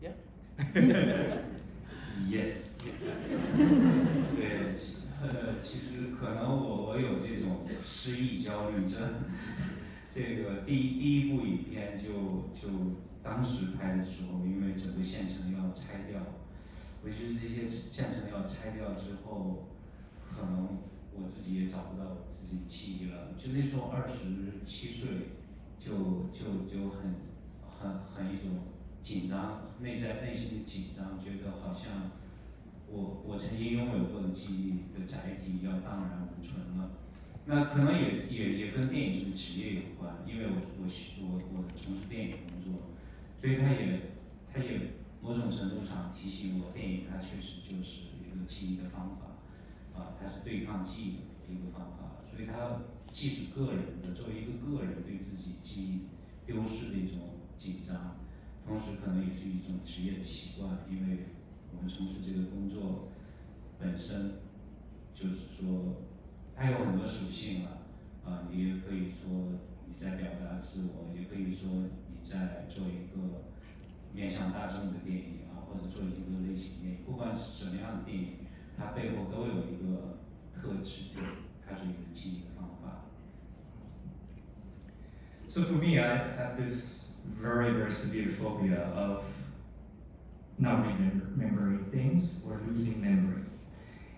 Yeah. Yes. 对，其实可能我有这种失忆焦虑症。这个第一部影片就当时拍的时候，因为整个县城要拆掉，我觉得这些县城要拆掉之后，可能我自己也找不到我自己记忆了。就那时候27岁，就很一种紧张，内心的紧张，觉得好像我曾经拥有过的记忆的载体要荡然无存了。那可能也跟电影这个职业有关，因为我从事电影工作，所以它也某种程度上提醒我，电影它确实就是一个记忆的方法，它是对抗记忆的一个方法，所以它既是个人的，作为一个个人对自己记忆丢失的一种紧张，同时可能也是一种职业的习惯，因为我们从事这个工作本身就是说。它有很多属性了，你也可以说你在表达自我，也可以说你在做一个面向大众的电影或者做一个类型电影，不管是什么样的电影，它背后都有一个特质，它是一个记忆的方法。So for me, I have this very, very severe phobia of not remembering things or losing memory.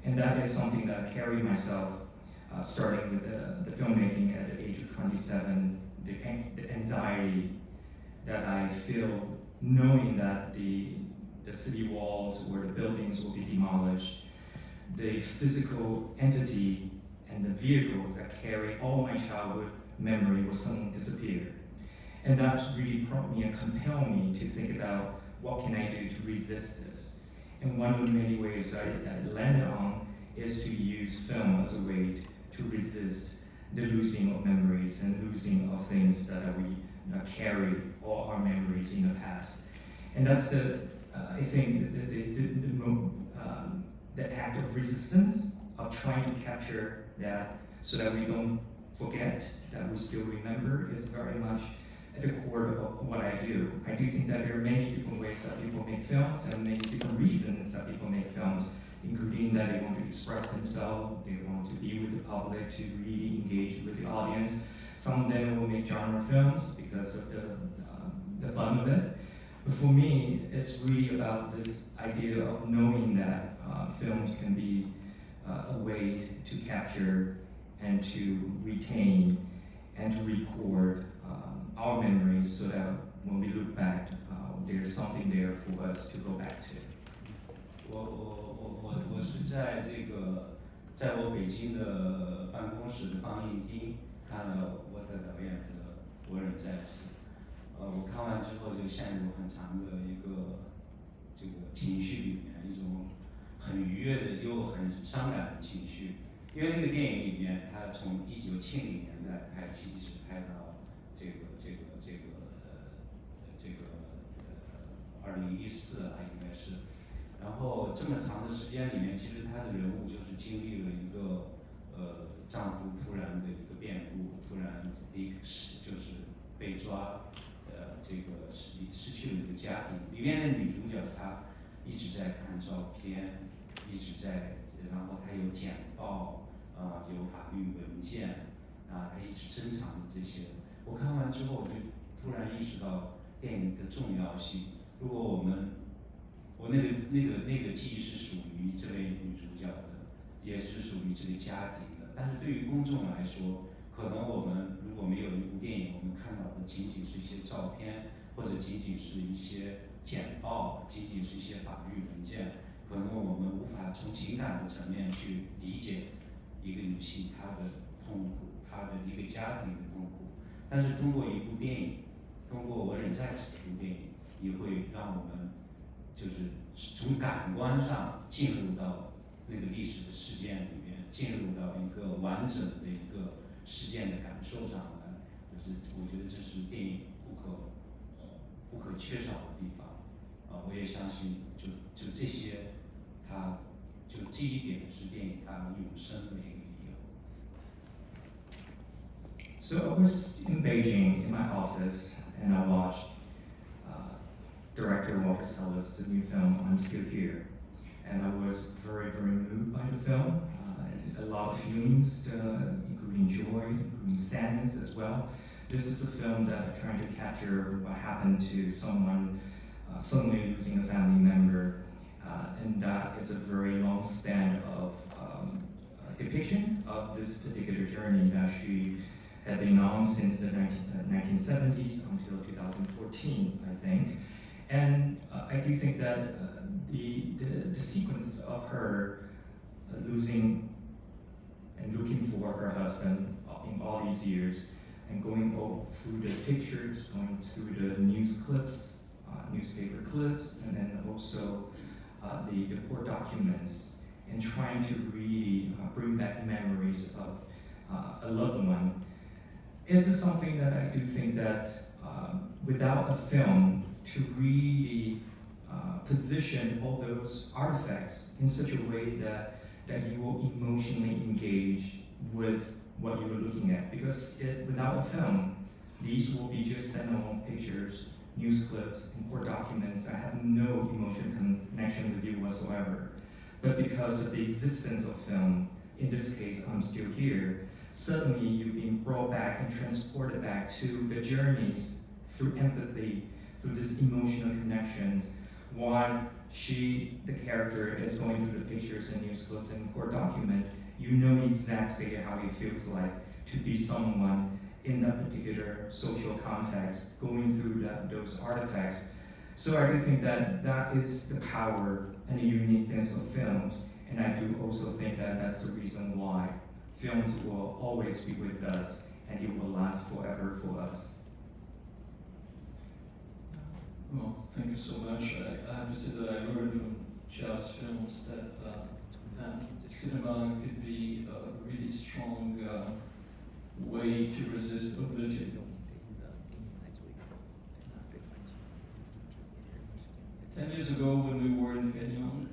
And that is something that I carry myself starting with the filmmaking at the age of 27, the anxiety that I feel knowing that the city walls or the buildings will be demolished, the physical entity and the vehicles that carry all my childhood memory will suddenly disappear. And that's really prompted me and compelled me to think about what can I do to resist this. And one of the many ways that I landed on is to use film as a way to resist the losing of memories and losing of things that we carry all our memories in the past. And that's I think the act of resistance, of trying to capture that so that we don't forget, that we still remember, is very much at the core of what I do. I do think that there are many different ways that people make films and many different reasons that people make films, including that they want to express themselves, they want to be with the public, to really engage with the audience. Some of them will make genre films because of the fun of it. But for me, it's really about this idea of knowing that films can be a way to capture and to retain and to record our memories so that when we look back, there's something there for us to go back to. 我是在我北京的办公室的放映厅看了我的导演的《我仍在此》，我看完之后就陷入很长的一个这个情绪里面，一种很愉悦的又很伤感的情绪。因为那个电影里面，它从1970年代拍起，一直拍到这个2014啊，应该是。然后这么长的时间里面，其实她的人物就是经历了一个丈夫突然的一个变故，突然就是被抓，这个失去了一个家庭。里面的女主角她一直在看照片，一直在，然后她有简报，有法律文件，她一直珍藏着这些。我看完之后，我就突然意识到电影的重要性。如果我那个记忆是属于这位女主角的，也是属于这个家庭的。但是对于公众来说，可能我们如果没有一部电影，我们看到的仅仅是一些照片，或者仅仅是一些简报，仅仅是一些法律文件，可能我们无法从情感的层面去理解一个女性她的痛苦，她的一个家庭的痛苦。但是通过一部电影，通过《我仍在此》这部电影，也会让我们就是从感官上进入到那个历史的事件里面，进入到一个完整的一个事件的感受上来。就是我觉得这是电影不可缺少的地方。我也相信就这些，就这一点是电影它永生的一个理由。So I was in Beijing in my office and I watched director Walter Salles' new film, I'm Still Here. And I was very, very moved by the film. A lot of feelings, including joy, including sadness as well. This is a film that trying to capture what happened to someone suddenly losing a family member. And that is a very long span of depiction of this particular journey that she had been on since the 1970s until 2014, I think. And I do think that the sequences of her losing and looking for her husband in all these years, and going through the pictures, going through the news clips, newspaper clips, and then also the court documents, and trying to really bring back memories of a loved one. This is something that I do think that without a film to really position all those artifacts in such a way that you will emotionally engage with what you were looking at. Because without a film, these will be just standalone pictures, news clips, and court documents that have no emotional connection with you whatsoever. But because of the existence of film, in this case, I'm Still Here, suddenly you've been brought back and transported back to the journeys through empathy, through these emotional connections, while the character is going through the pictures and news bulletin or document, you know exactly how it feels like to be someone in that particular social context, going through those artifacts. So I do think that that is the power and the uniqueness of films, and I do also think that that's the reason why films will always be with us, and it will last forever for us. Well, thank you so much. I have to say that I learned from Jia's films that cinema could be a really strong way to resist oblivion. 10 years ago, when we were in Feinyang,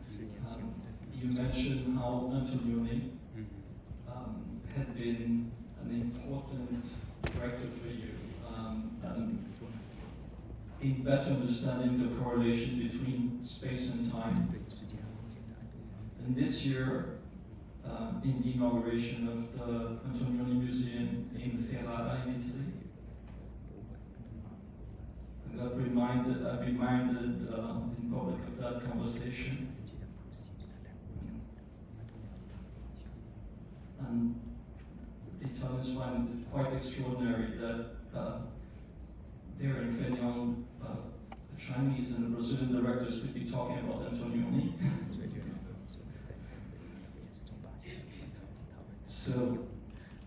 you mentioned how Antonioni had been an important director for you in better understanding the correlation between space and time. And this year, in the inauguration of the Antonioni Museum in Ferrara in Italy, I got reminded in public of that conversation. And the Italians find it quite extraordinary that there in Feinyang, the Chinese and the Brazilian directors could be talking about Antonioni. So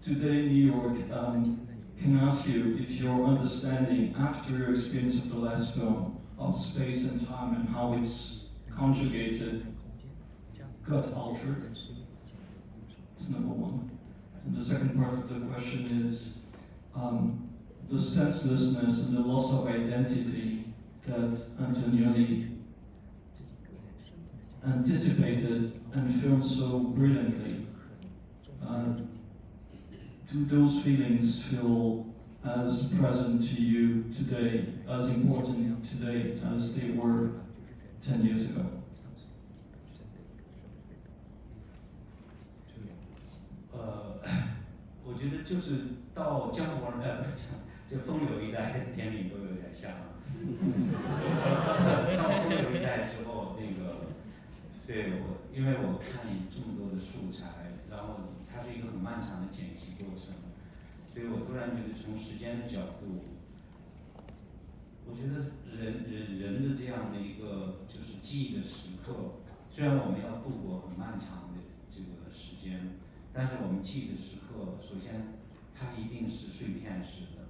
today in New York, can I ask you if your understanding, after your experience of the last film, of space and time and how it's conjugated, got altered? That's number one. And the second part of the question is the senselessness and the loss of identity that Antonioni anticipated and filmed so brilliantly. Do those feelings feel as present to you today, as important today as they were 10 years ago? 我觉得就是到江湖不是这风流一代片名都有点像啊。到风流一代之后，对因为我看你这么多的素材，然后它是一个很漫长的剪辑过程，所以我突然觉得从时间的角度，我觉得人的这样的一个就是记忆的时刻，虽然我们要度过很漫长的这个时间，但是我们记忆的时刻，首先它一定是碎片式的。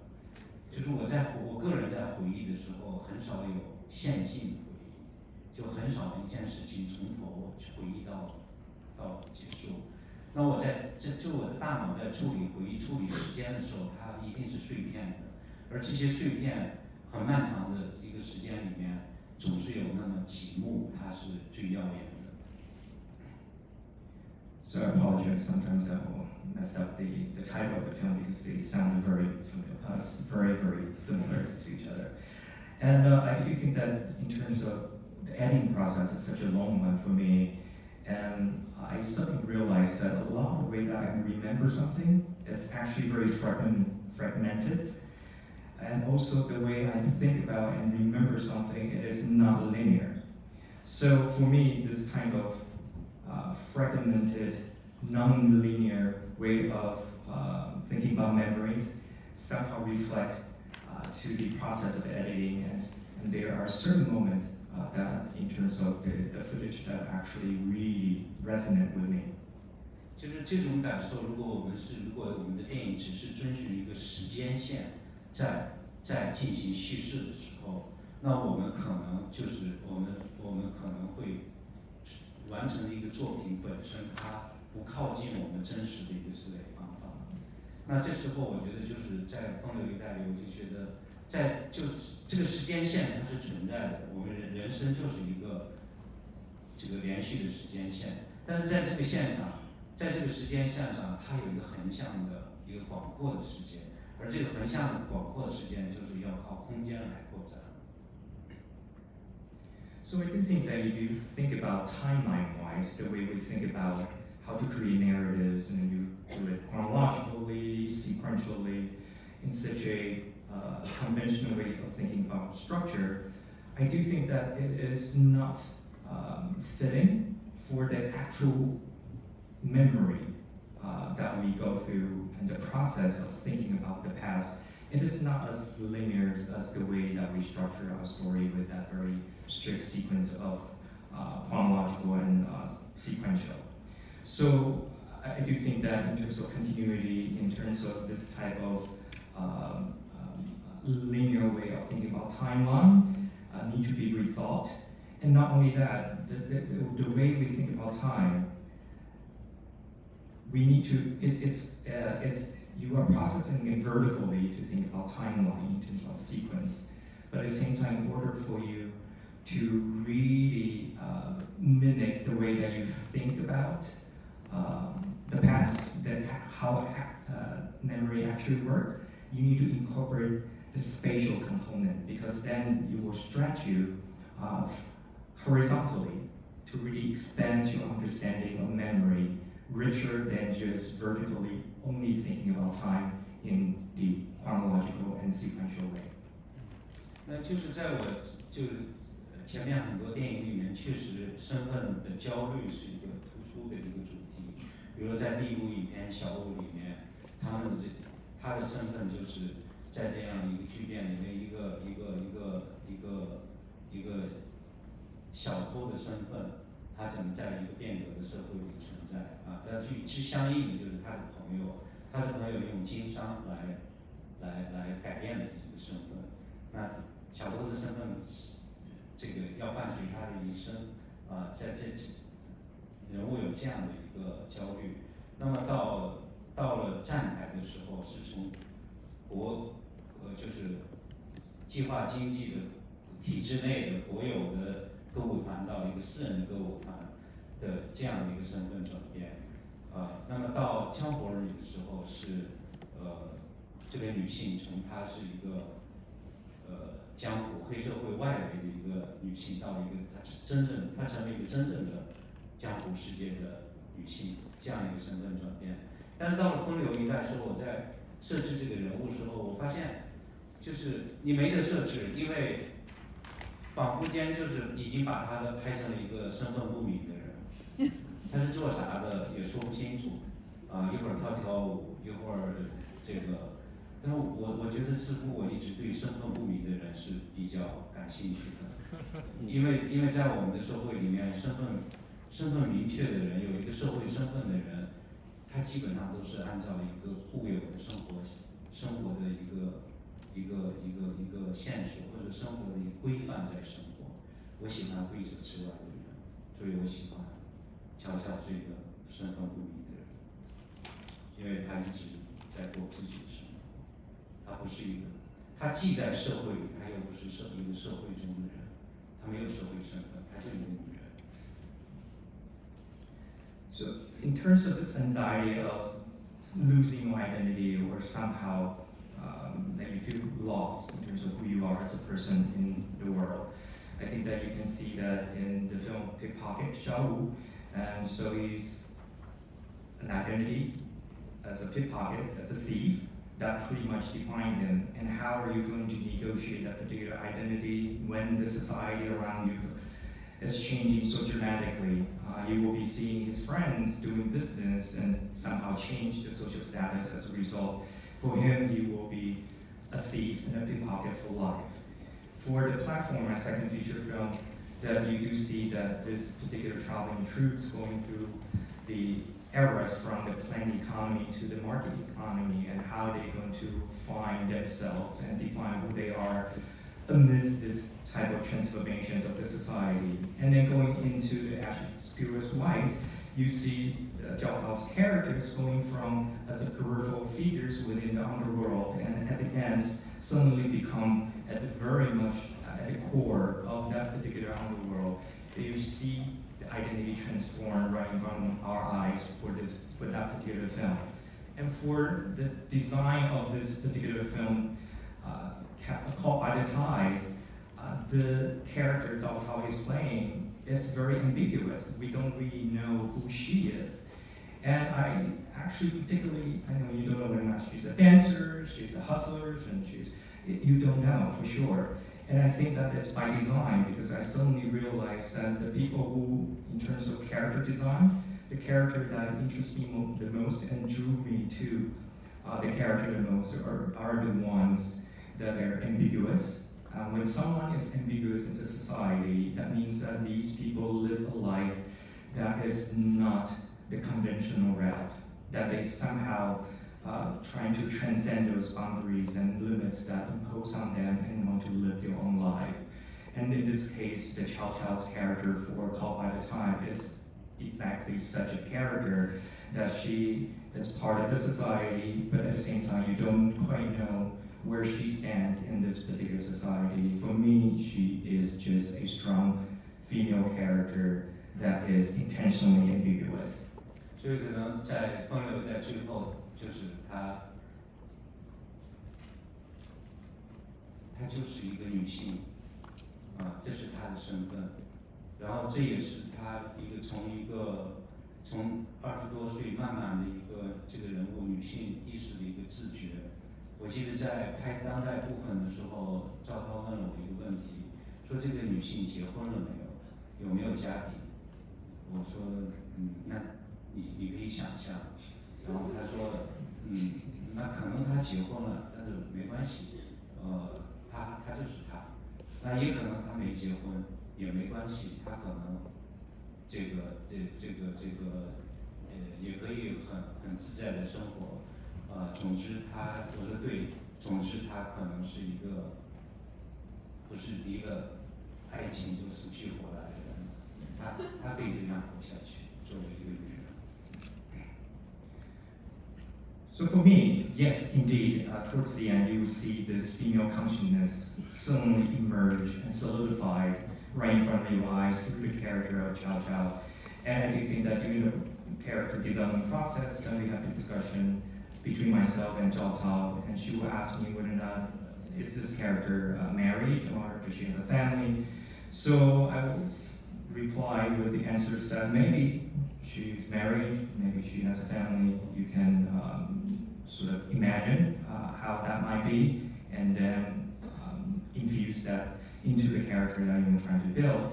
就是我个人在回忆的时候，很少有线性回忆，就很少一件事情从头回忆到结束。那我我的大脑在处理回忆、处理时间的时候，它一定是碎片的，而这些碎片很漫长的一个时间里面，总是有那么几幕它是最耀眼的。So I apologize. Sometimes I will mess up the title of the film because they sound very similar to each other. And I do think that in terms of the editing process, it's such a long one for me. And I suddenly realized that a lot of the way that I remember something is actually very fragmented. And also the way I think about and remember something, it is not linear. So for me, this kind of fragmented, non-linear way of thinking about memories somehow reflect to the process of editing, and there are certain moments that, in terms of the footage, that actually really resonate with me. 就是这种感受，如果我们的电影只是遵循一个时间线，在进行叙事的时候，那我们可能会完成的一个作品本身，它不靠近我们真实的一个思维方法。那这时候，我觉得就是在风流一代里，我就觉得这个时间线它是存在的，我们人生就是一个这个连续的时间线，但是在这个线上，在这个时间线上，它有一个横向的一个广阔的时间，而这个横向的广阔的时间就是要靠空间来扩展。So I do think that if you think about timeline-wise, the way we think about how to create narratives, and you do it chronologically, sequentially, in such a conventional way of thinking about structure, I do think that it is not fitting for the actual memory that we go through and the process of thinking about the past. It is not as linear as the way that we structure our story with that very strict sequence of chronological and sequential. So I do think that in terms of continuity, in terms of this type of linear way of thinking about timeline, need to be rethought. And not only that, the way we think about time, we need to, you are processing it vertically to think about timeline in terms of sequence. But at the same time, in order for you to really mimic the way that you think about the past, then how memory actually works, you need to incorporate the spatial component, because then it will stretch you horizontally to really expand your understanding of memory, richer than just vertically only thinking about time in the chronological and sequential way. 那就是在我前面很多电影里面，确实身份的焦虑是一个突出的一个主题。比如在第一部影片《小物》里面，他的身份就是在这样一个剧店里面一个小偷的身份，他怎么在一个变革的社会里存在啊？但相应的就是他的朋友用经商来改变了自己的身份。那小偷的身份，这个要伴随他的一生啊，在这人物有这样的一个焦虑。那么到了站台的时候，是从就是计划经济的体制内的国有的歌舞团到一个私人的歌舞团的这样的一个身份转变。那么到江湖儿女的时候是这个女性从她是一个江湖黑社会外围的一个女性，到一个她成为一个真正的江湖世界的女性，这样一个身份转变。但是到了风流一代时候，我在设置这个人物时候，我发现就是你没得设置，因为仿佛间就是已经把他拍成了一个身份不明的人，他是做啥的也说不清楚，一会儿跳舞，一会儿这个，但是我觉得似乎我一直对身份不明的人是比较感兴趣的，因为在我们的社会里面，身份明确的人，有一个社会身份的人，他基本上都是按照一个固有的生活的一个线索或者生活的一个规范在生活。我喜欢规则之外的人，所以我喜欢乔乔这个身份不明的人，因为他一直在过自己的生活，他不是一个，他既在社会里，他又不是一个社会中的人，他没有社会身份，他就是一个女人。So in terms of this anxiety of losing your identity or somehow that you feel lost in terms of who you are as a person in the world, I think that you can see that in the film Pickpocket, Zhao, and so he's an identity as a pickpocket, as a thief, that pretty much defined him. And how are you going to negotiate that particular identity when the society around you is changing so dramatically? You will be seeing his friends doing business and somehow change the social status as a result. For him, he will be a thief and a pickpocket for life. For the platform, my second feature film, that you do see that this particular traveling troops going through the eras from the planned economy to the market economy, and how they're going to find themselves and define who they are amidst this type of transformations of the society. And then going into the Shakespeare's White, you see Zhao Tao's characters going from as a peripheral figures within the underworld, and at the end suddenly become very much at the core of that particular underworld. You see the identity transform right in front of our eyes for that particular film. And for the design of this particular film, called By the Tide, the character Zhao Tao is playing is very ambiguous. We don't really know who she is. And I actually particularly, I know you don't know whether or not she's a dancer, she's a hustler, and you don't know for sure. And I think that is by design, because I suddenly realized that the people who, in terms of character design, the character that interests me the most and drew me to the character the most are the ones that are ambiguous. When someone is ambiguous in society, that means that these people live a life that is not the conventional route, that they somehow trying to transcend those boundaries and limits that impose on them and want to live their own life. And in this case, the Zhao Tao's character for Caught by the Time is exactly such a character, that she is part of the society, but at the same time, you don't quite know where she stands in this particular society. For me, she is just a strong female character that is intentionally ambiguous. 所以可能在风流在最后，就是她就是一个女性，这是她的身份，然后这也是她从20多岁慢慢的这个人物女性意识的一个自觉。我记得在拍当代部分的时候，赵涛问了我一个问题，说这个女性结婚了没有，有没有家庭？我说，那你可以想象。然后他说，那可能她结婚了，但是没关系，她就是她。那也可能她没结婚，也没关系，她可能也可以很自在的生活。总之我说对，总之她可能是一个不是一个爱情就死去活来的人，她可以这样活下去，作为一个女人。So for me, yes, indeed, towards the end, you see this female consciousness suddenly emerge and solidify right in front of your eyes through the character of Zhao Tao. And I do think that during the character development process, then we have discussion between myself and Zhao Tao, and she will ask me whether or not is this character married or does she have a family. So I will reply with the answers that maybe she's married, maybe she has a family. You can sort of imagine how that might be, and then infuse that into the character that you're trying to build.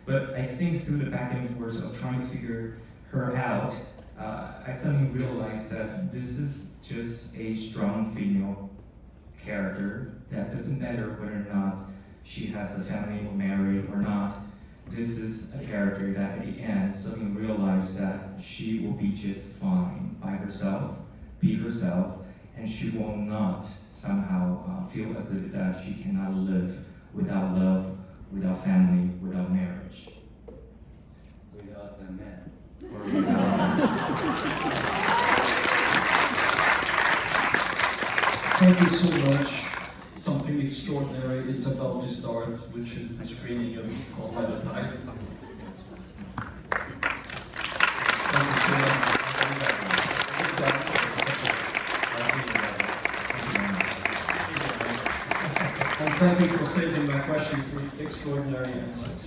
But I think through the back and forth of trying to figure her out, I suddenly realized that this is just a strong female character that doesn't matter whether or not she has a family or married or not. This is a character that at the end suddenly realized that she will be just fine by herself, be herself, and she will not somehow feel as if that she cannot live without love, without family, without marriage. Without a man. Or without... Thank you so much. Something extraordinary is about to start, which is the screening of Caught by the Tide. Thank you so much. And thank you for saving my questions with extraordinary answers.